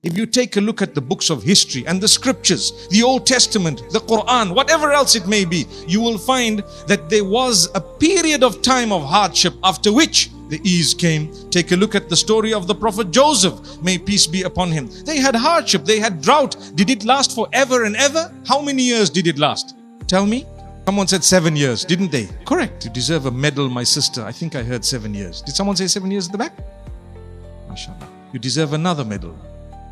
If you take a look at the books of history and the scriptures, the Old Testament, the Quran, whatever else it may be, you will find that there was a period of time of hardship after which the ease came. Take a look at the story of the Prophet Joseph, may peace be upon him. They had hardship, they had drought. Did it last forever and ever? How many years did it last? Tell me. Someone said 7 years, didn't they? Correct. You deserve a medal, my sister. I think I heard 7 years. Did someone say 7 years at the back? MashaAllah. You deserve another medal.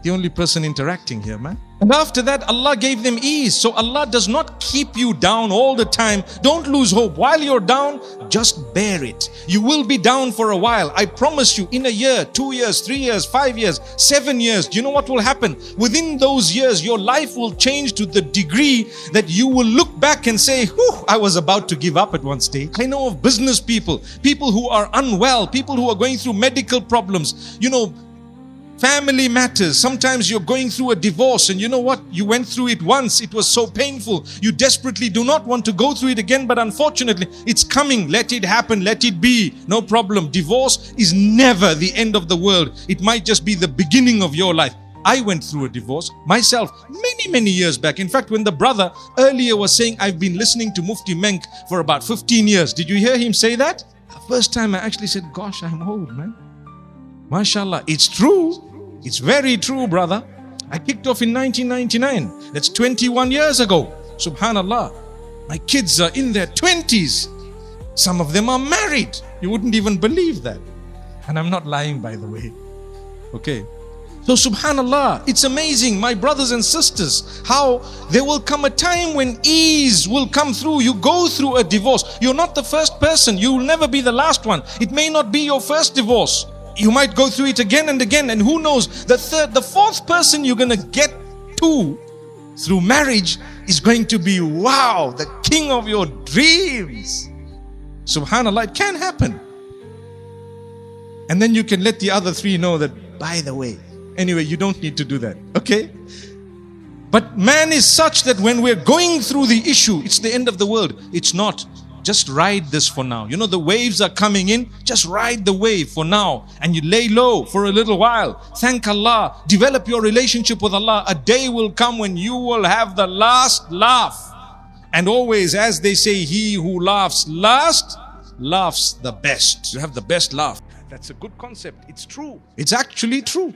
The only person interacting here, man. And after that, Allah gave them ease. So Allah does not keep you down all the time. Don't lose hope. While you're down, just bear it. You will be down for a while. I promise you, in a year, 2 years, 3 years, 5 years, 7 years, do you know what will happen? Within those years, your life will change to the degree that you will look back and say, whew, I was about to give up at one stage. I know of business people, people who are unwell, people who are going through medical problems, family matters. Sometimes you're going through a divorce and you know what? You went through it once. It was so painful. You desperately do not want to go through it again, but unfortunately, it's coming. Let it happen. Let it be. No problem. Divorce is never the end of the world. It might just be the beginning of your life. I went through a divorce myself many years back. In fact, when the brother earlier was saying, I've been listening to Mufti Menk for about 15 years. Did you hear him say that? The first time I actually said, gosh, I'm old, man. MashaAllah. It's true. It's very true, brother. I kicked off in 1999. That's 21 years ago. Subhanallah. My kids are in their 20s. Some of them are married. You wouldn't even believe that. And I'm not lying, by the way. Okay. So subhanallah, it's amazing, my brothers and sisters, how there will come a time when ease will come through. You go through a divorce. You're not the first person. You will never be the last one. It may not be your first divorce. You might go through it again and again, and who knows, the third, the fourth person you're going to get to through marriage is going to be, wow, the king of your dreams. Subhanallah, it can happen. And then you can let the other three know that, by the way, anyway, you don't need to do that, okay? But man is such that when we're going through the issue, it's the end of the world. It's not. Just ride this for now. The waves are coming in. Just ride the wave for now. And you lay low for a little while. Thank Allah. Develop your relationship with Allah. A day will come when you will have the last laugh. And always, as they say, he who laughs last, laughs the best. You have the best laugh. That's a good concept. It's true. It's actually true.